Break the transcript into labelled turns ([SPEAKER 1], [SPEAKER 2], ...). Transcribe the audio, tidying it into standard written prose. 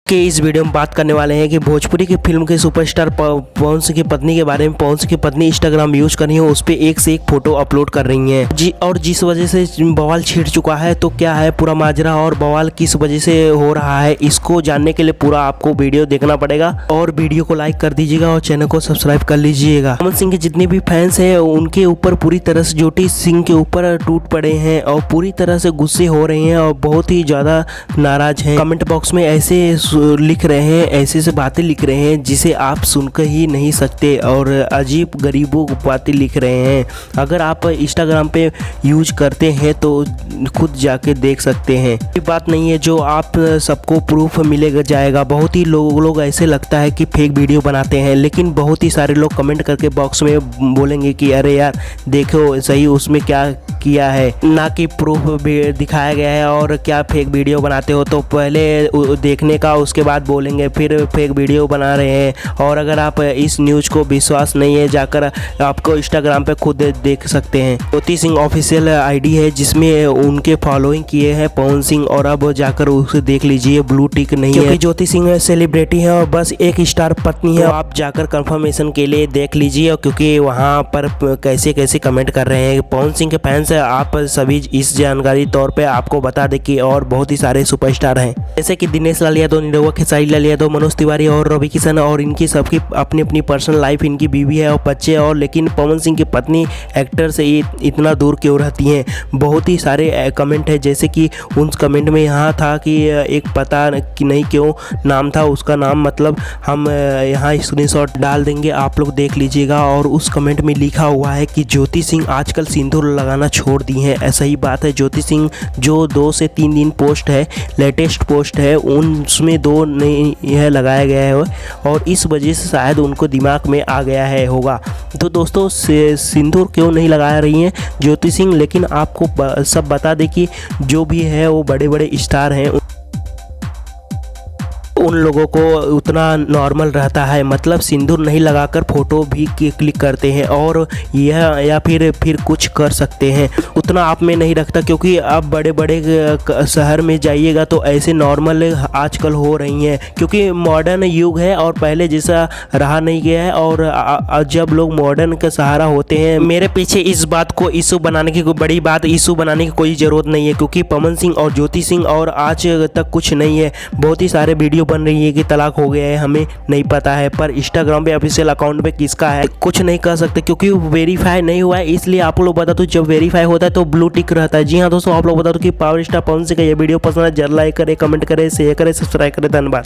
[SPEAKER 1] कि इस वीडियो में बात करने वाले हैं कि भोजपुरी की फिल्म के सुपरस्टार पवन सिंह की पत्नी के बारे में। पवन सिंह की पत्नी इंस्टाग्राम यूज कर रही है, उस पर एक से एक फोटो अपलोड कर रही हैं और जिस वजह से बवाल छिड़ चुका है। तो क्या है पूरा माजरा और बवाल किस वजह से हो रहा है, इसको जानने के लिए पूरा आपको वीडियो देखना पड़ेगा और वीडियो को लाइक कर दीजिएगा और चैनल को सब्सक्राइब कर लीजिएगा। पवन सिंह के जितने भी फैंस हैं उनके ऊपर पूरी तरह से ज्योति सिंह के ऊपर टूट पड़े हैं और पूरी तरह से गुस्से हो रहे हैं और बहुत ही ज़्यादा नाराज हैं। कमेंट बॉक्स में ऐसे लिख रहे हैं, ऐसे से बातें लिख रहे हैं जिसे आप सुनकर ही नहीं सकते और अजीब गरीबों बातें लिख रहे हैं। अगर आप इंस्टाग्राम पे यूज करते हैं तो खुद जाके देख सकते हैं। ये बात नहीं है जो आप सबको प्रूफ मिलेगा जाएगा। बहुत ही लोग ऐसे लगता है कि फेक वीडियो बनाते हैं, लेकिन बहुत ही सारे लोग कमेंट करके बॉक्स में बोलेंगे कि अरे यार देखो सही उसमें क्या किया है, ना कि प्रूफ दिखाया गया है और क्या फेक वीडियो बनाते हो। तो पहले देखने का, उसके बाद बोलेंगे फिर फेक वीडियो बना रहे हैं। और अगर आप इस न्यूज़ को विश्वास नहीं है, जाकर आपको इंस्टाग्राम पे खुद देख सकते हैं। ज्योति सिंह ऑफिशियल आईडी है जिसमें उनके फॉलोइंग किए हैं पवन सिंह, और अब जाकर उसे देख लीजिए। ब्लू टिक नहीं है क्योंकि ज्योति सिंह सेलिब्रिटी है और बस एक स्टार पत्नी है। तो आप जाकर कंफर्मेशन के लिए देख लीजिए क्योंकि वहाँ पर कैसे कैसे कमेंट कर रहे हैं पवन सिंह के फैंस। आप सभी इस जानकारी तौर पे आपको बता दें कि और बहुत ही सारे सुपरस्टार हैं जैसे कि दिनेश लाल यादव, निरहुआ खेसारी लाल यादव, मनोज तिवारी और रवि किशन, और इनकी सबकी अपनी अपनी पर्सनल लाइफ, इनकी बीवी है और बच्चे। और लेकिन पवन सिंह की पत्नी एक्टर से इतना दूर क्यों रहती हैं। बहुत ही सारे कमेंट है जैसे कि उन कमेंट में यहाँ था कि एक पता कि नहीं क्यों नाम था, उसका नाम मतलब हम यहाँ स्क्रीनशॉट डाल देंगे, आप लोग देख लीजिएगा। और उस कमेंट में लिखा हुआ है कि ज्योति सिंह आजकल सिंदूर लगाना छोड़ दी हैं। ऐसा ही बात है। ज्योति सिंह जो 2 से 3 दिन पोस्ट है, लेटेस्ट पोस्ट है, उसमें 2 नहीं यह लगाया गया है और इस वजह से शायद उनको दिमाग में आ गया है होगा। तो दोस्तों सिंदूर क्यों नहीं लगा रही हैं ज्योति सिंह, लेकिन आपको सब बता दें कि जो भी है वो बड़े बड़े स्टार हैं, उन लोगों को उतना नॉर्मल रहता है, मतलब सिंदूर नहीं लगाकर फ़ोटो भी क्लिक करते हैं और यह या फिर कुछ कर सकते हैं। उतना आप में नहीं रखता क्योंकि आप बड़े बड़े शहर में जाइएगा तो ऐसे नॉर्मल आजकल हो रही हैं क्योंकि मॉडर्न युग है और पहले जैसा रहा नहीं गया है। और जब लोग मॉडर्न का सहारा होते हैं, मेरे पीछे इस बात को इशू बनाने की, बड़ी बात इशू बनाने की कोई ज़रूरत नहीं है क्योंकि पवन सिंह और ज्योति सिंह और आज तक कुछ नहीं है। बहुत ही सारे वीडियो बन रही है कि तलाक हो गया है, हमें नहीं पता है, पर इंस्टाग्राम पे ऑफिशियल अकाउंट पे किसका है कुछ नहीं कर सकते क्योंकि वेरीफाई नहीं हुआ है। इसलिए आप लोग बता दो, जब वेरीफाई होता है तो ब्लू टिक रहता है। जी हाँ दोस्तों, आप लोग बता दो कि पावर स्टार पवन सिंह का ये वीडियो पसंद है, जरूर लाइक करें, कमेंट करें, शेयर करें, सब्सक्राइब करें। धन्यवाद।